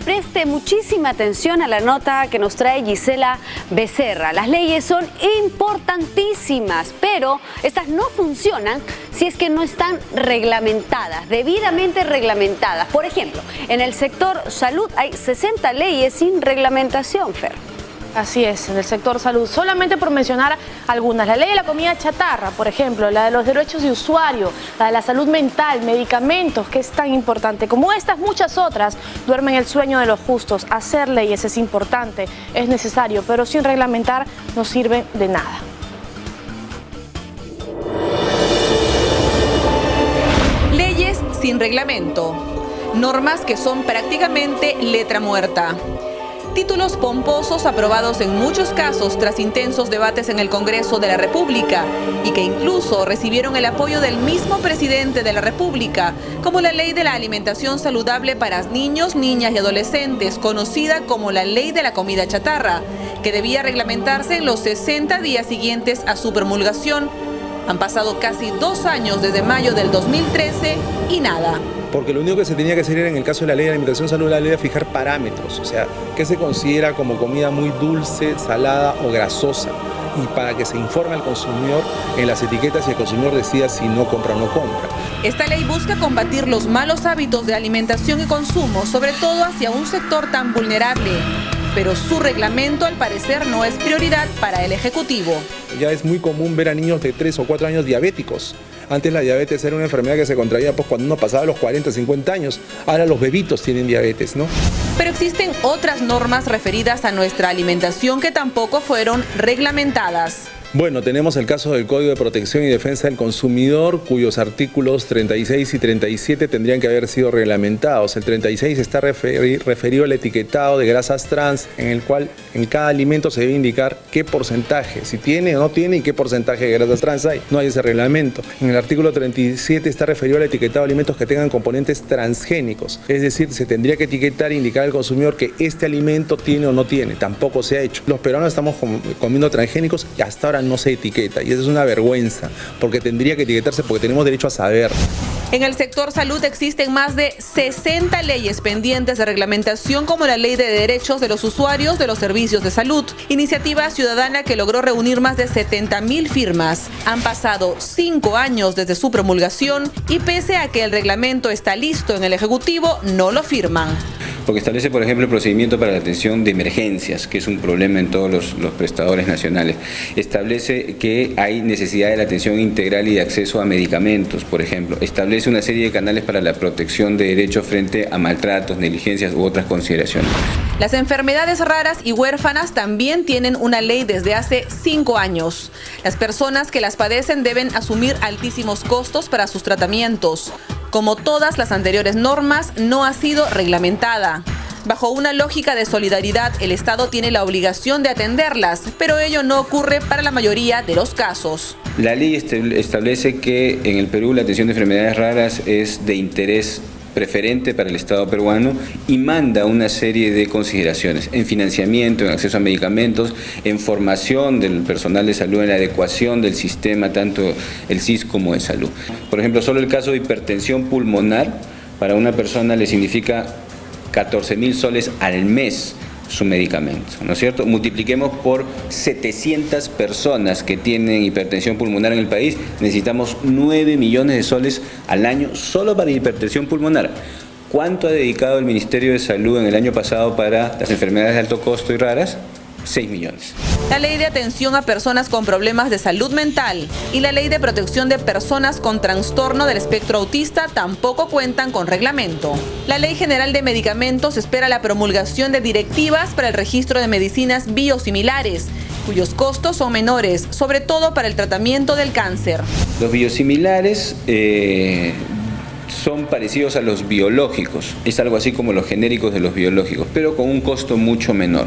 Preste muchísima atención a la nota que nos trae Gisela Becerra. Las leyes son importantísimas, pero estas no funcionan si es que no están reglamentadas, debidamente reglamentadas. Por ejemplo, en el sector salud hay 60 leyes sin reglamentación, Fer. Así es, en el sector salud. Solamente por mencionar algunas. La ley de la comida chatarra, por ejemplo, la de los derechos de usuario, la de la salud mental, medicamentos, que es tan importante. Como estas, muchas otras duermen el sueño de los justos. Hacer leyes es importante, es necesario, pero sin reglamentar no sirve de nada. Leyes sin reglamento. Normas que son prácticamente letra muerta. Títulos pomposos aprobados en muchos casos tras intensos debates en el Congreso de la República y que incluso recibieron el apoyo del mismo presidente de la República, como la Ley de la Alimentación Saludable para Niños, Niñas y Adolescentes, conocida como la Ley de la Comida Chatarra, que debía reglamentarse en los 60 días siguientes a su promulgación. Han pasado casi 2 años desde mayo del 2013 y nada. Porque lo único que se tenía que hacer era, en el caso de la ley de alimentación saludable, era fijar parámetros, o sea, qué se considera como comida muy dulce, salada o grasosa, y para que se informe al consumidor en las etiquetas y el consumidor decida si no compra o no compra. Esta ley busca combatir los malos hábitos de alimentación y consumo, sobre todo hacia un sector tan vulnerable. Pero su reglamento, al parecer, no es prioridad para el Ejecutivo. Ya es muy común ver a niños de 3 o 4 años diabéticos. Antes la diabetes era una enfermedad que se contraía cuando uno pasaba los 40, 50 años. Ahora los bebitos tienen diabetes, ¿no? Pero existen otras normas referidas a nuestra alimentación que tampoco fueron reglamentadas. Bueno, tenemos el caso del Código de Protección y Defensa del Consumidor, cuyos artículos 36 y 37 tendrían que haber sido reglamentados. El 36 está referido al etiquetado de grasas trans, en el cual en cada alimento se debe indicar qué porcentaje, si tiene o no tiene y qué porcentaje de grasas trans hay. No hay ese reglamento. En el artículo 37 está referido al etiquetado de alimentos que tengan componentes transgénicos. Es decir, se tendría que etiquetar e indicar al consumidor que este alimento tiene o no tiene. Tampoco se ha hecho. Los peruanos estamos comiendo transgénicos y hasta ahora no se etiqueta, y eso es una vergüenza, porque tendría que etiquetarse, porque tenemos derecho a saber. En el sector salud existen más de 60 leyes pendientes de reglamentación, como la Ley de Derechos de los Usuarios de los Servicios de Salud, iniciativa ciudadana que logró reunir más de 70.000 firmas. Han pasado 5 años desde su promulgación y pese a que el reglamento está listo en el Ejecutivo, no lo firman. Porque establece, por ejemplo, el procedimiento para la atención de emergencias, que es un problema en todos los prestadores nacionales. Establece que hay necesidad de la atención integral y de acceso a medicamentos, por ejemplo. Establece una serie de canales para la protección de derechos frente a maltratos, negligencias u otras consideraciones. Las enfermedades raras y huérfanas también tienen una ley desde hace 5 años. Las personas que las padecen deben asumir altísimos costos para sus tratamientos. Como todas las anteriores normas, no ha sido reglamentada. Bajo una lógica de solidaridad, el Estado tiene la obligación de atenderlas, pero ello no ocurre para la mayoría de los casos. La ley establece que en el Perú la atención de enfermedades raras es de interés preferente para el Estado peruano y manda una serie de consideraciones en financiamiento, en acceso a medicamentos, en formación del personal de salud, en la adecuación del sistema, tanto el SIS como de salud. Por ejemplo, solo el caso de hipertensión pulmonar para una persona le significa 14.000 soles al mes su medicamento, ¿no es cierto? Multipliquemos por 700 personas que tienen hipertensión pulmonar en el país, necesitamos 9 millones de soles al año solo para hipertensión pulmonar. ¿Cuánto ha dedicado el Ministerio de Salud en el año pasado para las enfermedades de alto costo y raras? 6 millones. La Ley de Atención a Personas con Problemas de Salud Mental y la Ley de Protección de Personas con Trastorno del Espectro Autista tampoco cuentan con reglamento. La Ley General de Medicamentos espera la promulgación de directivas para el registro de medicinas biosimilares, cuyos costos son menores, sobre todo para el tratamiento del cáncer. Los biosimilares son parecidos a los biológicos, es algo así como los genéricos de los biológicos, pero con un costo mucho menor.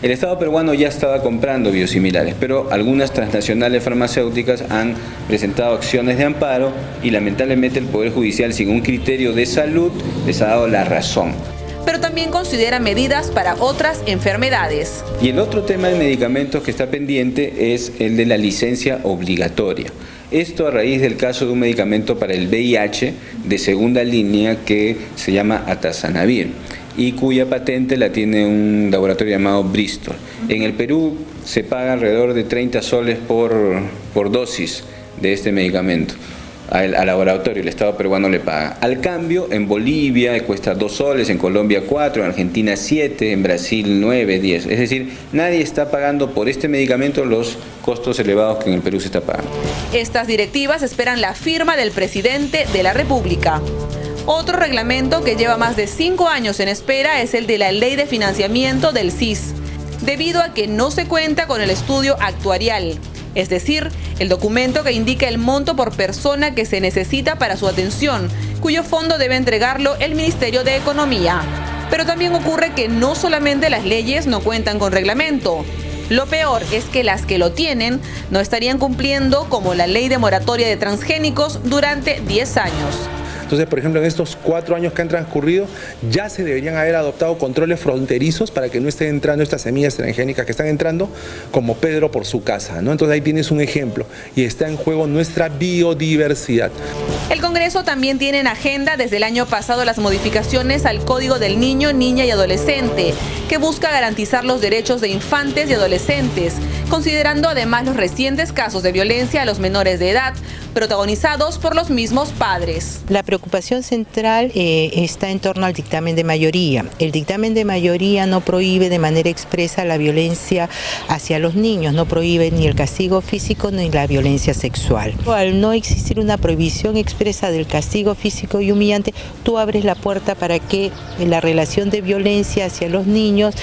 El Estado peruano ya estaba comprando biosimilares, pero algunas transnacionales farmacéuticas han presentado acciones de amparo y lamentablemente el Poder Judicial, sin un criterio de salud, les ha dado la razón. Pero también considera medidas para otras enfermedades. Y el otro tema de medicamentos que está pendiente es el de la licencia obligatoria. Esto a raíz del caso de un medicamento para el VIH de segunda línea que se llama Atazanavir. y cuya patente la tiene un laboratorio llamado Bristol. En el Perú se paga alrededor de 30 soles por dosis de este medicamento. Al laboratorio, el Estado peruano le paga. Al cambio, en Bolivia cuesta 2 soles, en Colombia 4, en Argentina 7, en Brasil 9, 10. Es decir, nadie está pagando por este medicamento los costos elevados que en el Perú se está pagando. Estas directivas esperan la firma del presidente de la República. Otro reglamento que lleva más de 5 años en espera es el de la Ley de Financiamiento del SIS, debido a que no se cuenta con el estudio actuarial. Es decir, el documento que indica el monto por persona que se necesita para su atención, cuyo fondo debe entregarlo el Ministerio de Economía. Pero también ocurre que no solamente las leyes no cuentan con reglamento. Lo peor es que las que lo tienen no estarían cumpliendo, como la ley de moratoria de transgénicos, durante 10 años. Entonces, por ejemplo, en estos 4 años que han transcurrido, ya se deberían haber adoptado controles fronterizos para que no estén entrando estas semillas transgénicas que están entrando como Pedro por su casa, ¿no? Entonces ahí tienes un ejemplo y está en juego nuestra biodiversidad. El Congreso también tiene en agenda desde el año pasado las modificaciones al Código del Niño, Niña y Adolescente, que busca garantizar los derechos de infantes y adolescentes, considerando además los recientes casos de violencia a los menores de edad, protagonizados por los mismos padres. La preocupación central está en torno al dictamen de mayoría. El dictamen de mayoría no prohíbe de manera expresa la violencia hacia los niños, no prohíbe ni el castigo físico ni la violencia sexual. Al no existir una prohibición expresa del castigo físico y humillante, tú abres la puerta para que la relación de violencia hacia los niños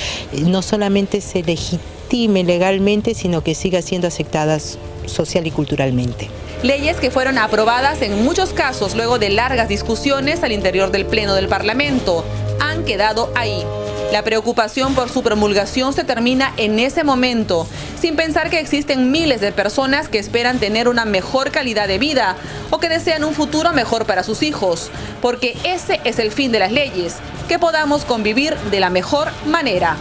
no solamente se legitime legalmente, sino que siga siendo aceptada social y culturalmente. Leyes que fueron aprobadas en muchos casos luego de largas discusiones al interior del Pleno del Parlamento han quedado ahí. La preocupación por su promulgación se termina en ese momento, sin pensar que existen miles de personas que esperan tener una mejor calidad de vida o que desean un futuro mejor para sus hijos, porque ese es el fin de las leyes, que podamos convivir de la mejor manera.